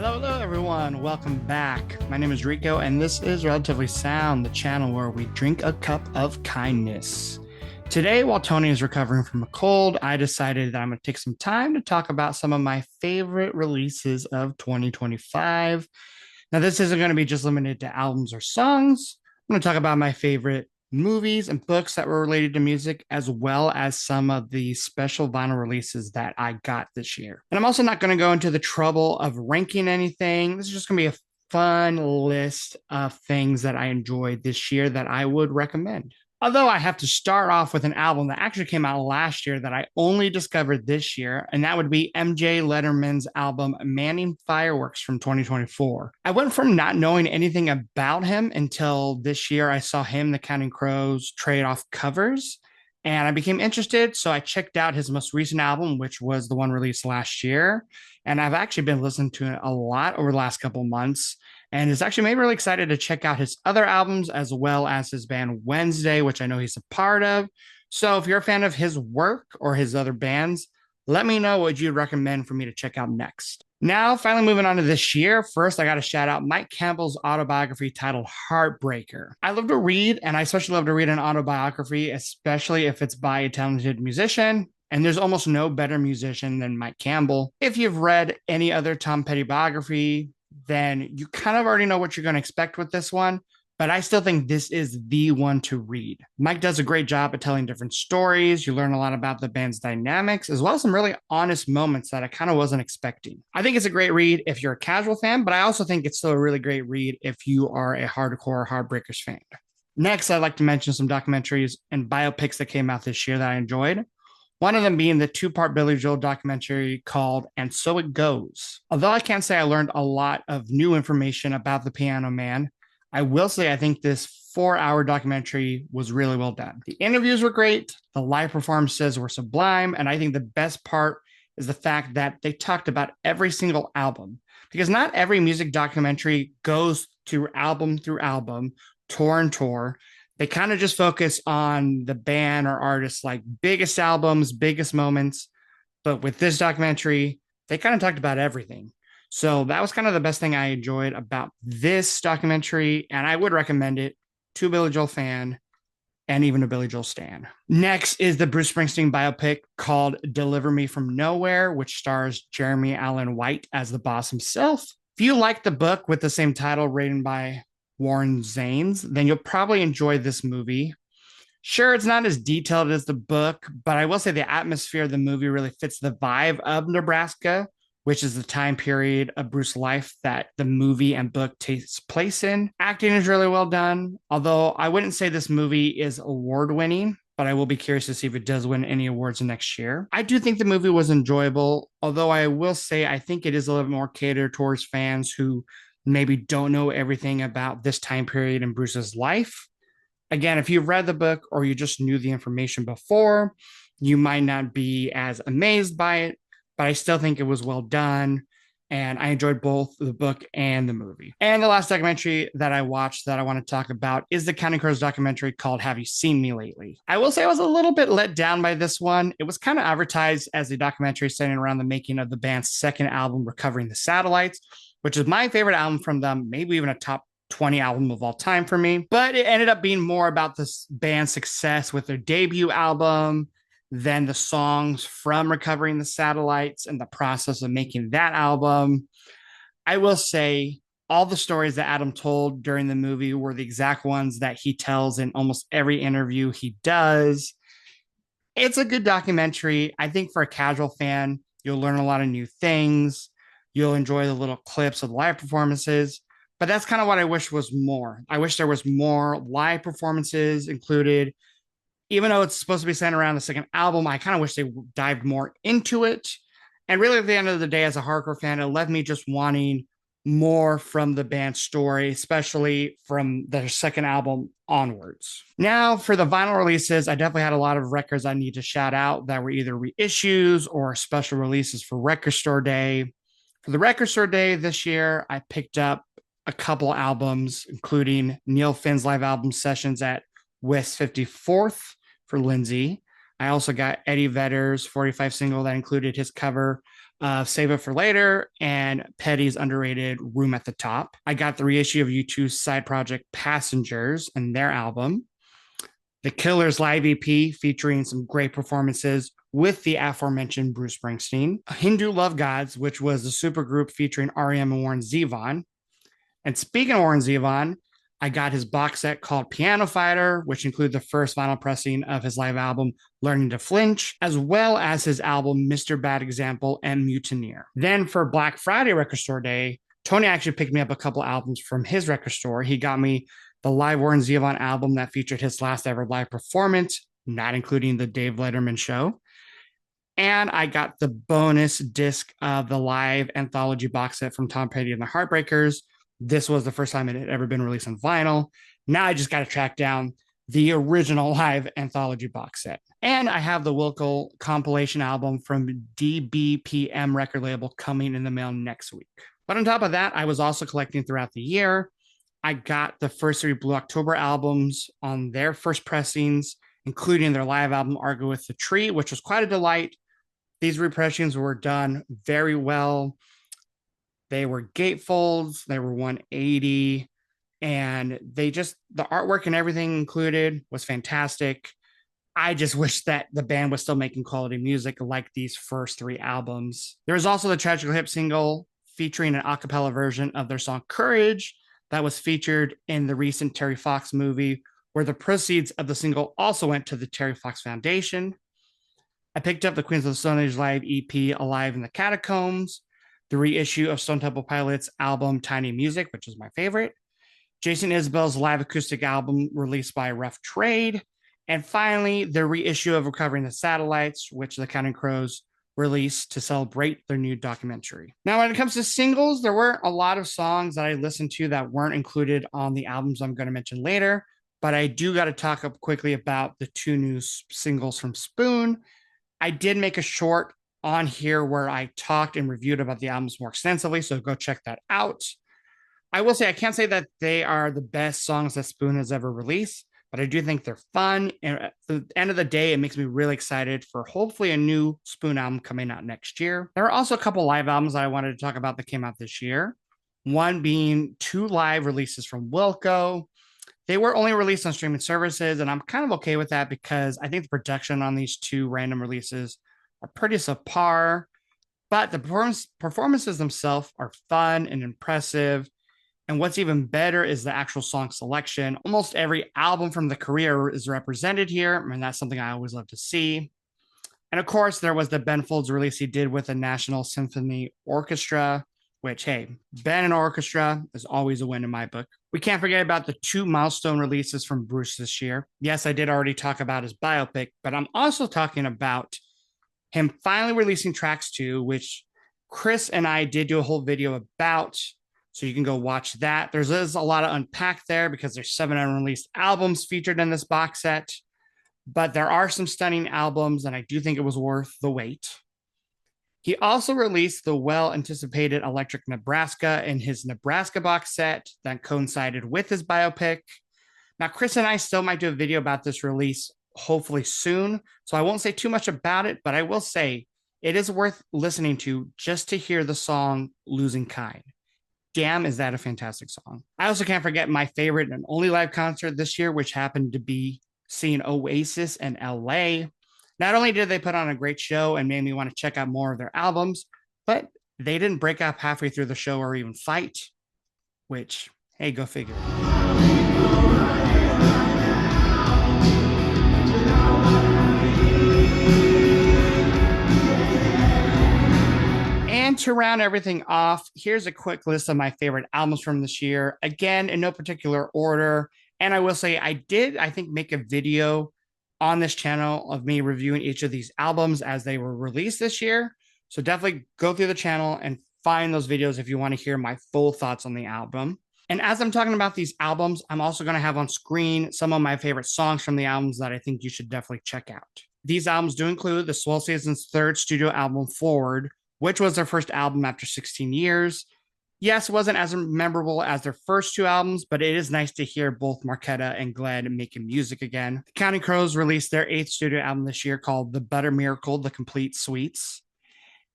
Hello, everyone. Welcome back. My name is Rico, and this is Relatively Sound, the channel where we drink a cup of kindness. Today, while Tony is recovering from a cold, I decided that I'm going to take some time to talk about some of my favorite releases of 2025. Now, this isn't going to be just limited to albums or songs. I'm going to talk about my favorite movies and books that were related to music, as well as some of the special vinyl releases that I got this year. And I'm also not going to go into the trouble of ranking anything. This is just going to be a fun list of things that I enjoyed this year that I would recommend. Although I have to start off with an album that actually came out last year that I only discovered this year, and that would be MJ Letterman's album Manning Fireworks from 2024. I went from not knowing anything about him until this year I saw him, the Counting Crows, trade off covers, and I became interested. So I checked out his most recent album, which was the one released last year. And I've actually been listening to it a lot over the last couple months, and it's actually made me really excited to check out his other albums as well as his band Wednesday, which I know he's a part of. So if you're a fan of his work or his other bands, let me know what you'd recommend for me to check out next. Now, finally moving on to this year, first I got to shout out Mike Campbell's autobiography titled Heartbreaker. I love to read, and I especially love to read an autobiography, especially if it's by a talented musician. And there's almost no better musician than Mike Campbell. If you've read any other Tom Petty biography, then you kind of already know what you're going to expect with this one. But I still think this is the one to read. Mike does a great job at telling different stories. You learn a lot about the band's dynamics, as well as some really honest moments that I kind of wasn't expecting. I think it's a great read if you're a casual fan, but I also think it's still a really great read if you are a hardcore Heartbreakers fan. Next, I'd like to mention some documentaries and biopics that came out this year that I enjoyed. One of them being the two-part Billy Joel documentary called And So It Goes. Although I can't say I learned a lot of new information about the Piano Man, I will say I think this 4-hour documentary was really well done. The interviews were great, the live performances were sublime, and I think the best part is the fact that they talked about every single album. Because not every music documentary goes through album, tour and tour. They kind of just focus on the band or artists, like biggest albums, biggest moments. But with this documentary, they kind of talked about everything. So that was kind of the best thing I enjoyed about this documentary. And I would recommend it to a Billy Joel fan and even a Billy Joel stan. Next is the Bruce Springsteen biopic called Deliver Me From Nowhere, which stars Jeremy Allen White as the boss himself. If you like the book with the same title written by Warren Zanes, then you'll probably enjoy this movie. Sure, it's not as detailed as the book, but I will say the atmosphere of the movie really fits the vibe of Nebraska, which is the time period of Bruce's life that the movie and book takes place in. Acting is really well done, although I wouldn't say this movie is award-winning, but I will be curious to see if it does win any awards next year. I do think the movie was enjoyable, although I will say I think it is a little bit more catered towards fans who maybe don't know everything about this time period in Bruce's life. Again, if you've read the book or you just knew the information before, you might not be as amazed by it, but I still think it was well done. And I enjoyed both the book and the movie. And the last documentary that I watched that I want to talk about is the Counting Crows documentary called Have You Seen Me Lately? I will say I was a little bit let down by this one. It was kind of advertised as a documentary centered around the making of the band's second album, Recovering the Satellites, which is my favorite album from them, maybe even a top 20 album of all time for me. But it ended up being more about this band's success with their debut album than the songs from Recovering the Satellites and the process of making that album. I will say all the stories that Adam told during the movie were the exact ones that he tells in almost every interview he does. It's a good documentary. I think for a casual fan, you'll learn a lot of new things. You'll enjoy the little clips of live performances, but that's kind of what I wish was more. I wish there was more live performances included. Even though it's supposed to be centered around the second album, I kind of wish they dived more into it. And really, at the end of the day, as a hardcore fan, it left me just wanting more from the band's story, especially from their second album onwards. Now, for the vinyl releases, I definitely had a lot of records I need to shout out that were either reissues or special releases for Record Store Day. For the Record Store Day this year, I picked up a couple albums, including Neil Finn's live album sessions at West 54th for Lindsay. I also got Eddie Vedder's 45 single that included his cover Save It for Later and Petty's underrated Room at the Top. I got the reissue of U2's side project Passengers and their album. The Killers live EP featuring some great performances with the aforementioned Bruce Springsteen. Hindu Love Gods, which was a supergroup featuring REM and Warren Zevon. And speaking of Warren Zevon, I got his box set called Piano Fighter, which includes the first vinyl pressing of his live album, Learning to Flinch, as well as his album, Mr. Bad Example and Mutineer. Then for Black Friday Record Store Day, Tony actually picked me up a couple albums from his record store. He got me the live Warren Zevon album that featured his last ever live performance, not including the Dave Letterman show. And I got the bonus disc of the live anthology box set from Tom Petty and the Heartbreakers. This was the first time it had ever been released on vinyl. Now I just got to track down the original live anthology box set. And I have the Wilco compilation album from DBPM record label coming in the mail next week. But on top of that, I was also collecting throughout the year. I got the first three Blue October albums on their first pressings, including their live album, Argo with the Tree, which was quite a delight. These repressings were done very well. They were gatefolds, they were 180, and the artwork and everything included was fantastic. I just wish that the band was still making quality music like these first three albums. There was also the Tragical Hip single featuring an a cappella version of their song Courage that was featured in the recent Terry Fox movie, where the proceeds of the single also went to the Terry Fox Foundation. I picked up the Queens of the Stone Age live EP, Alive in the Catacombs, the reissue of Stone Temple Pilots' album, Tiny Music, which is my favorite, Jason Isbell's live acoustic album released by Rough Trade, and finally, the reissue of Recovering the Satellites, which the Counting Crows released to celebrate their new documentary. Now, when it comes to singles, there weren't a lot of songs that I listened to that weren't included on the albums I'm going to mention later, but I do got to talk up quickly about the two new singles from Spoon. I did make a short on here where I talked and reviewed about the albums more extensively, so go check that out. I will say I can't say that they are the best songs that Spoon has ever released, but I do think they're fun. And at the end of the day, it makes me really excited for hopefully a new Spoon album coming out next year. There are also a couple live albums that I wanted to talk about that came out this year. One being two live releases from Wilco. They were only released on streaming services, and I'm kind of okay with that because I think the production on these two random releases are pretty subpar, but the performances themselves are fun and impressive. And what's even better is the actual song selection. Almost every album from the career is represented here, and that's something I always love to see. And of course, there was the Ben Folds release he did with the National Symphony Orchestra, which, hey, Ben and orchestra is always a win in my book. We can't forget about the two milestone releases from Bruce this year. Yes, I did already talk about his biopic, but I'm also talking about him finally releasing Tracks 2, which Chris and I did do a whole video about, so you can go watch that. There's a lot of unpack there because there's 7 unreleased albums featured in this box set, but there are some stunning albums, and I do think it was worth the wait. He also released the well-anticipated Electric Nebraska in his Nebraska box set that coincided with his biopic. Now, Chris and I still might do a video about this release, hopefully soon, so I won't say too much about it, but I will say it is worth listening to just to hear the song Losing Kind. Damn, is that a fantastic song. I also can't forget my favorite and only live concert this year, which happened to be seeing Oasis in LA. Not only did they put on a great show and made me want to check out more of their albums, but they didn't break up halfway through the show or even fight, which, hey, go figure. And to round everything off, here's a quick list of my favorite albums from this year. Again, in no particular order. And I will say I did, I think, make a video on this channel of me reviewing each of these albums as they were released this year. So definitely go through the channel and find those videos if you want to hear my full thoughts on the album. And as I'm talking about these albums, I'm also going to have on screen some of my favorite songs from the albums that I think you should definitely check out. These albums do include the Swell Season's third studio album, Forward, which was their first album after 16 years. Yes, it wasn't as memorable as their first two albums, but it is nice to hear both Marquetta and Glenn making music again. The Counting Crows released their 8th studio album this year called The Butter Miracle, The Complete Suites.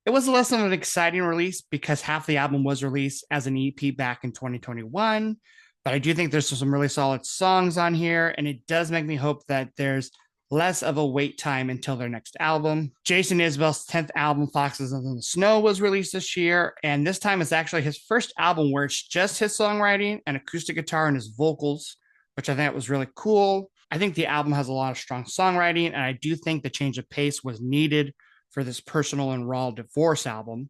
It was less of an exciting release because half the album was released as an EP back in 2021. But I do think there's some really solid songs on here, and it does make me hope that there's less of a wait time until their next album. Jason Isbell's 10th album, Foxes in the Snow, was released this year, and this time it's actually his first album where it's just his songwriting and acoustic guitar and his vocals, which I think was really cool. I think the album has a lot of strong songwriting, and I do think the change of pace was needed for this personal and raw divorce album.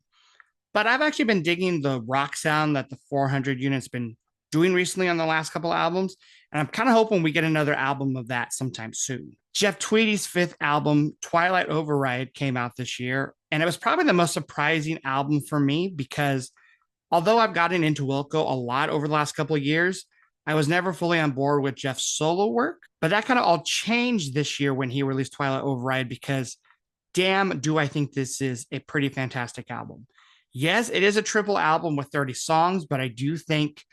But I've actually been digging the rock sound that the 400 unit's been doing recently on the last couple albums. And I'm kind of hoping we get another album of that sometime soon. Jeff Tweedy's fifth album, Twilight Override, came out this year. And it was probably the most surprising album for me because although I've gotten into Wilco a lot over the last couple of years, I was never fully on board with Jeff's solo work. But that kind of all changed this year when he released Twilight Override because damn, do I think this is a pretty fantastic album. Yes, it is a triple album with 30 songs, but I do think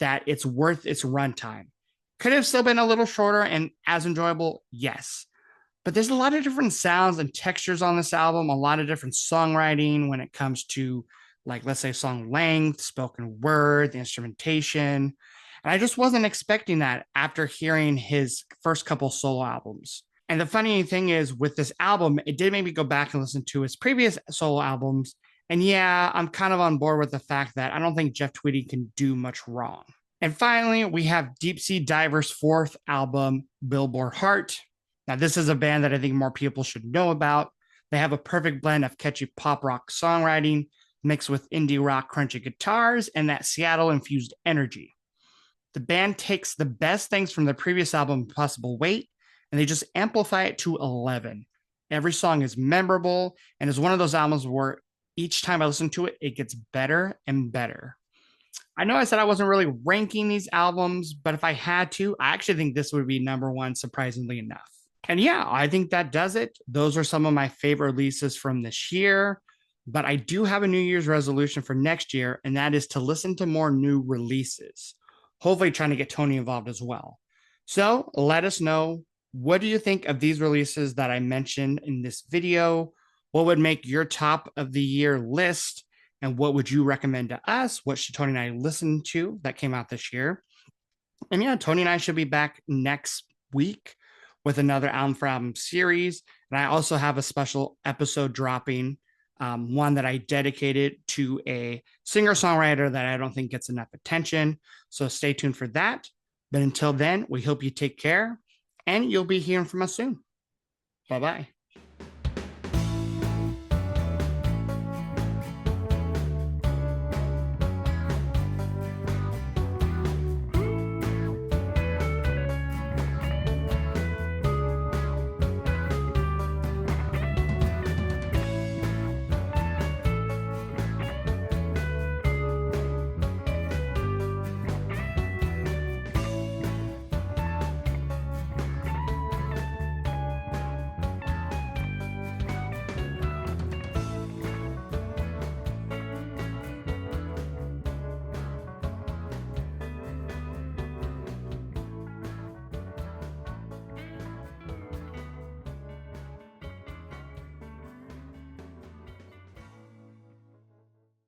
that it's worth its runtime. Could have still been a little shorter and as enjoyable, yes. But there's a lot of different sounds and textures on this album, a lot of different songwriting when it comes to, like, let's say song length, spoken word, the instrumentation. And I just wasn't expecting that after hearing his first couple solo albums. And the funny thing is, with this album, it did make me go back and listen to his previous solo albums. And yeah, I'm kind of on board with the fact that I don't think Jeff Tweedy can do much wrong. And finally, we have Deep Sea Diver's fourth album, Billboard Heart. Now, this is a band that I think more people should know about. They have a perfect blend of catchy pop rock songwriting mixed with indie rock crunchy guitars and that Seattle infused energy. The band takes the best things from the previous album, Impossible Weight, and they just amplify it to 11. Every song is memorable and is one of those albums where each time I listen to it, it gets better and better. I know I said I wasn't really ranking these albums, but if I had to, I actually think this would be number one, surprisingly enough. And yeah, I think that does it. Those are some of my favorite releases from this year. But I do have a New Year's resolution for next year, and that is to listen to more new releases, hopefully trying to get Tony involved as well. So let us know, what do you think of these releases that I mentioned in this video? What would make your top of the year list? And what would you recommend to us? What should Tony and I listen to that came out this year? And yeah, Tony and I should be back next week with another album for album series. And I also have a special episode dropping, one that I dedicated to a singer-songwriter that I don't think gets enough attention. So stay tuned for that. But until then, we hope you take care and you'll be hearing from us soon. Bye-bye.